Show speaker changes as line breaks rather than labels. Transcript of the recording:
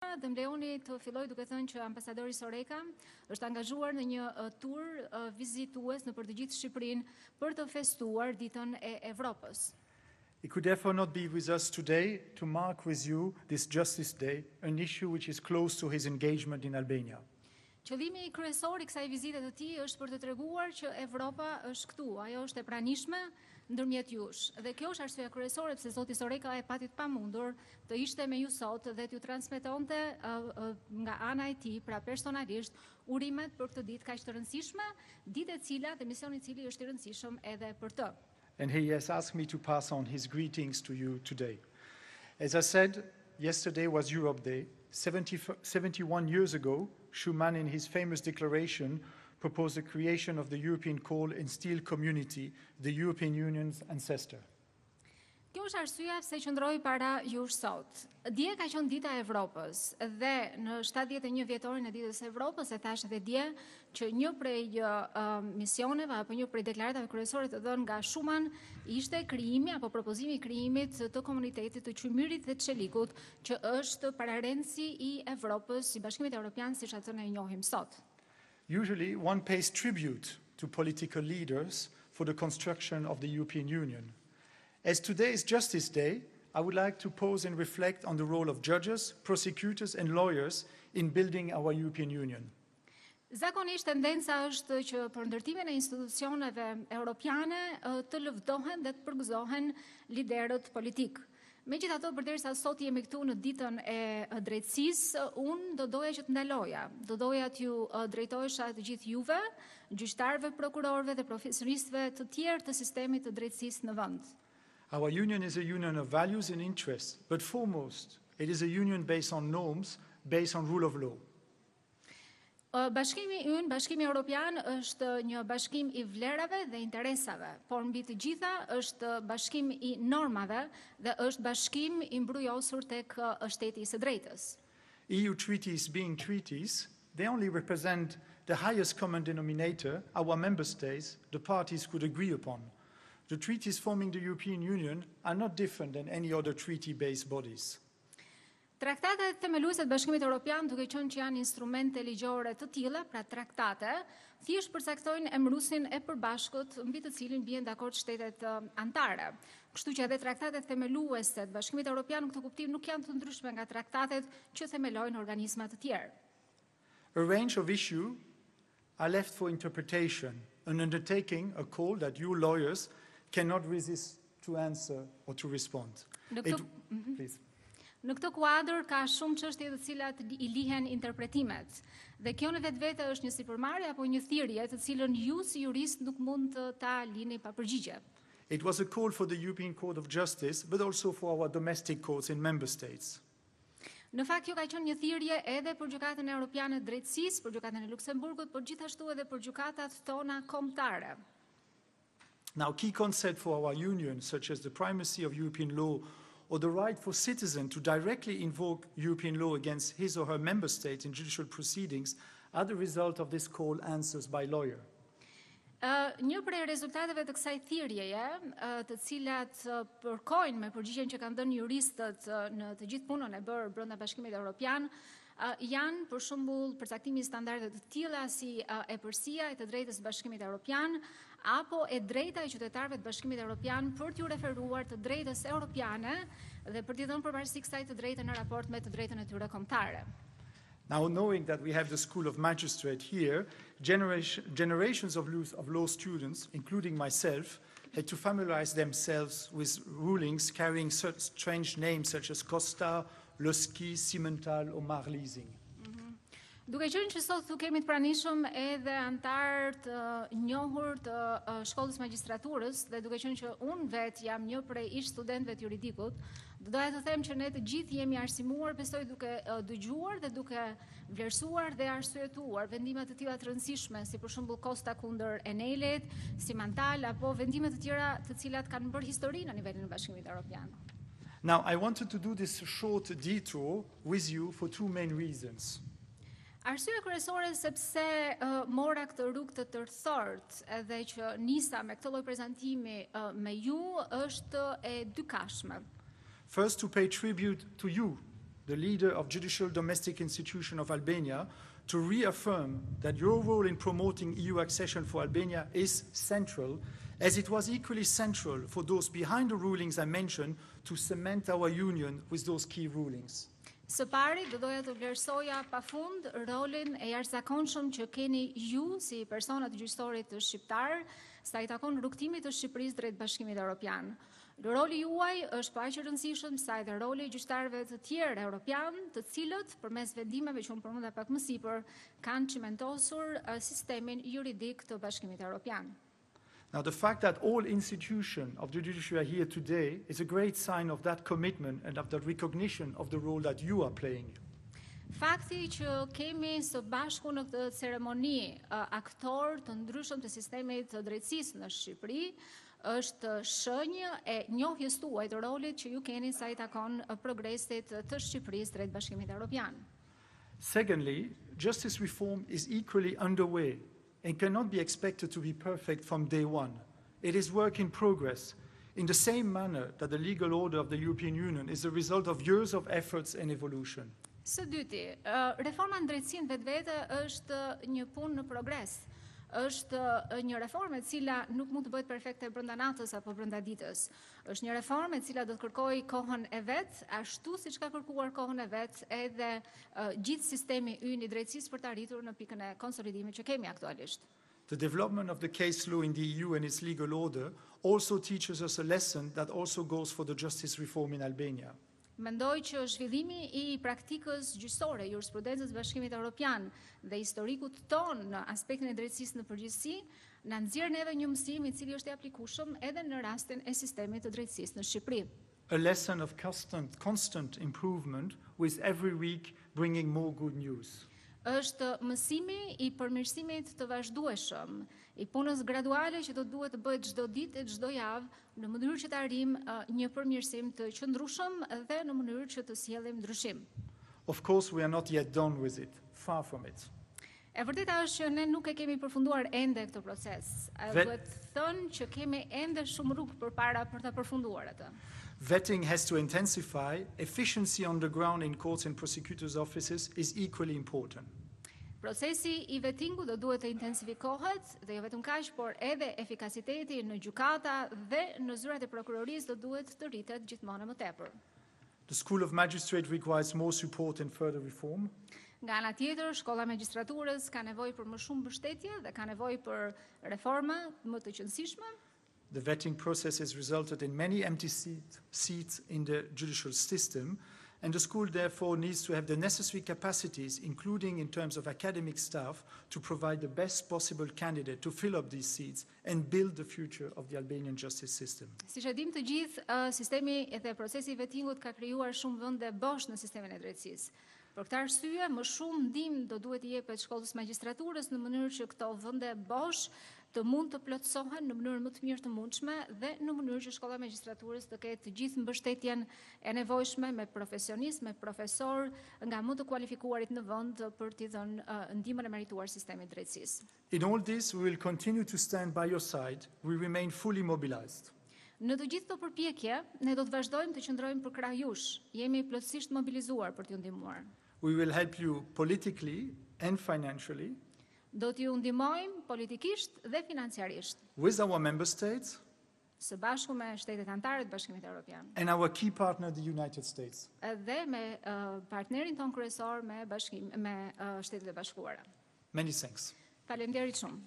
Dhe më lejoni të filloj duke thënë që ambasadori Soreka është angazhuar në një tur vizitues në për të gjithë Shqipërinë për të festuar ditën e Evropës.
He could therefore not be with us today to mark with you this Justice Day, an issue which is close to his engagement in Albania.
Qëllimi kryesor i kësaj vizite të tij është për të treguar që Evropa është këtu, ajo është e pranishme ndërmjet jush. Dhe kjo është arsyeja kryesore pse zoti Soreka e pati të pamundur të ishte me ju sot dhe t'ju transmetonte nga ana e tij, pra personalisht, urimet për këtë ditë kaq të rëndësishme, ditë e cila dhe misioni i cili është i rëndësishëm edhe për të.
And he has asked me to pass on his greetings to you today. As I said, yesterday was Europe Day. 71 years ago, Schuman, in his famous declaration, proposed the creation of the European coal and steel community, the European Union's ancestor.
Kjo është arsyeja pse qëndroj para jush sot. Dje ka qenë dita e Evropës dhe në 71 vjetorin e ditës së Evropës e thash edhe dje që një prej misioneve apo një prej deklaratave kryesore të dhënë nga Schuman ishte krijimi apo propozimi i krijimit të komunitetit të Qymyrit dhe të Çelikut, që është pararendësi i Evropës, i Bashkimit Evropian, siç atë ne e njohim sot.
Usually one pays tribute to political leaders for the construction of the European Union. As today is Justice Day, I would like to pause and reflect on the role of judges, prosecutors and lawyers in building our European Union.
Zakonisht tendenca është që për ndërtimin e institucioneve europiane të lëvdohen dhe të përgëzohen liderët politik. Megjithatë, përderisa sot jemi këtu në ditën e drejtësisë, unë do doja që të ndaloja. Do doja t'ju drejtohesha të gjithë juve, gjyqtarëve, prokurorëve dhe profesionistëve të tjerë të sistemit të drejtësisë në vend.
Our union is a union of values and interests, but foremost, it is a union based on norms, based on rule of law.
Bashkimi ynë, Bashkimi Evropian, është një bashkim i vlerave dhe interesave, por mbi të gjitha është bashkim i normave dhe është bashkim i mbrojosur tek shteti I së drejtës.
EU treaties being treaties, they only represent the highest common denominator our member states, the parties could agree upon. The treaties forming the European Union are not different than any other treaty-based bodies.
Traktatet themeluese të Bashkimit Evropian, duke qenë që janë instrumente ligjore të tilla, pra traktate, thjesht përcaktojnë emërusin e përbashkët mbi të cilin bien dakord shtetet anëtare. Kështu që edhe traktatet themeluese të Bashkimit Evropian në këtë kuptim nuk janë të ndryshme nga traktatet që themelojnë organizma të tjerë.
A range of issues are left for interpretation, an undertaking, a call that you lawyers cannot resist to answer or to respond. Please.
Në këtë kuadër ka shumë çështje të cilat I lihen interpretimet. Dhe kjo në vetvete është një sipërmarrje apo një thirrje të cilën ju si jurist nuk mund të ta lini pa përgjigje.
It was a call for the European Court of Justice, but also for our domestic courts in member states.
Në fakt kjo ka qenë një thirrje edhe për gjykatën Evropiane të Drejtësisë, për gjykatën e Luksemburgut, por gjithashtu edhe për gjykatat tona kombëtare.
Now, key concepts for our union, such as the primacy of European law or the right for citizens to directly invoke European law against his or her member state in judicial proceedings, are the result of this call answers by lawyer.
Një prej rezultateve të kësaj thirrjeje, të cilat përkojnë me përgjigjen që kanë dhënë juristët në të gjithë punën e bërë brenda Bashkimit Evropian, janë për shembull përcaktimi I standardeve të tilla si epërsia e të drejtës së Bashkimit Evropian apo e drejta e qytetarëve të Bashkimit Evropian për t'ju referuar të drejtës europiane dhe për t'i dhënë përparësi kësaj të drejtë në raport me të drejtën e tyre kombëtare.
Now, knowing that we have the School of Magistrate here, generations of law students, including myself, had to familiarize themselves with rulings carrying such strange names such as Costa, Loski, Simmental or Marleasing.
Duke qenë që sot kemi të pranishëm edhe antar të njohur të shkollës magjistraturës dhe duke qenë që unë vet jam një prej ish studentëve të juridikut, doja të them që ne të gjithë jemi arsimuar, besoj duke dëgjuar dhe duke vlerësuar dhe arsyetuar vendime të tilla të rëndësishme, si për shembull Costa kundër Enelit, Simmental apo vendime të tjera të cilat kanë bërë histori në nivelin e Bashkimit Evropian.
Now, I wanted to do this short detour with you for two main reasons.
Arsyeja kryesore sepse mora këtë rrugë të tërthort edhe që nisa me këtë lloj prezantimi me ju është e dykashme.
First, to pay tribute to you, the leader of Judicial Domestic Institution of Albania, to reaffirm that your role in promoting EU accession for Albania is central, as it was equally central for those behind the rulings I mentioned to cement our union with those key rulings.
Së pari, do doja të vlerësoja pafund rolin e jashtëzakonshëm që keni ju si persona të gjyqësorit të shqiptar, sa i takon rrugtimit të Shqipërisë drejt Bashkimit Evropian. Roli juaj është pa aq i rëndësishëm sa edhe roli i gjyqtarëve të tjerë europian, të cilët përmes vendimeve që unë përmenda pak më sipër kanë çimentosur sistemin juridik të Bashkimit Evropian.
Now, the fact that all institutions of the judiciary are here today is a great sign of that commitment and of the recognition of the role that you are playing.
Fakti që kemi së bashku në këtë ceremoni aktorë të ndryshëm të sistemit të drejtësisë në Shqipëri është shenjë e njohjes tuaj të rolit që ju keni sa i takon progresit të Shqipërisë drejt Bashkimit Evropian.
Secondly, justice reform is equally underway and cannot be expected to be perfect from day one. It is work in progress, in the same manner that the legal order of the European Union is the result of years of efforts and evolution.
Së dyti, reforma në drejtësinë vetvete është një punë në progres. Është një reformë e cila nuk mund të bëhet perfekte brenda natës apo brenda ditës. Është një reformë e cila do të kërkojë kohën e vet, ashtu siç ka kërkuar kohën e vet edhe gjithë sistemi ynë i drejtësisë për të arritur në pikën e konsolidimit që kemi aktualisht.
The development of the case law in the EU and its legal order also teaches us a lesson that also goes for the justice reform in Albania.
Mendoj që zhvillimi i praktikës gjyqësore, jurisprudencës Bashkimit Evropian dhe historikut ton në aspektin e drejtësisë në përgjithësi, na nxjerr neve një mësim i cili është i aplikueshëm edhe në rastin e sistemit të drejtësisë në Shqipëri.
A lesson of constant improvement with every week bringing more good news.
Është mësimi i përmirësimit të vazhdueshëm, i punës graduale që do duhet të bëhet çdo ditë e çdo javë në mënyrë që të arrijmë një përmirësim të qëndrueshëm dhe në mënyrë që të sjellim ndryshim.
Of course, we are not yet done with it, far from it.
E vërteta është që ne nuk e kemi përfunduar ende këtë proces. Duhet thënë që kemi ende shumë rrugë përpara për ta përfunduar atë.
Vetting has to intensify. Efficiency on the ground in courts and prosecutors' offices is equally important.
Procesi i vetingut do duhet të intensifikohet dhe jo vetëm kaq, por edhe efikasiteti në gjykata dhe në zyrat e prokurorisë do duhet të rritet gjithmonë më tepër.
The School of Magistrate requires more support and further reform.
Nga ana tjetër, shkolla e magjistraturës ka nevojë për më shumë mbështetje dhe ka nevojë për reforma më të qëndrueshme.
The vetting process has resulted in many empty seats in the judicial system, and the school therefore needs to have the necessary capacities, including in terms of academic staff, to provide the best possible candidate to fill up these seats and build the future of the Albanian justice system.
Siç e dim të gjithë, sistemi dhe procesi i vetingut ka krijuar shumë vende bosh në sistemin e drejtësisë. Për këtë arsye, më shumë ndihmë do duhet i jepet shkollës magjistraturës në mënyrë që këto vende bosh të mund të plotësohen në mënyrë më të mirë të mundshme dhe në mënyrë që shkolla e magjistraturës të ketë të gjithë mbështetjen e nevojshme me profesionistë, me profesor nga më të kualifikuarit në vend për t'i dhënë ndihmën e merituar sistemit drejtësisë.
In all this, we will continue to stand by your side. We remain fully mobilized.
Në të gjithë këto përpjekje, ne do të vazhdojmë të qëndrojmë për krah jush. Jemi plotësisht mobilizuar për t'ju ndihmuar.
We will help you politically and financially.
Do t'ju ndihmojmë politikisht dhe financiarisht.
With our member states.
Së bashku me shtetet anëtare të Bashkimit Evropian.
And our key partner, the United States.
Dhe me partnerin ton kryesor me Shtetet e Bashkuara.
Many thanks.
Faleminderit shumë.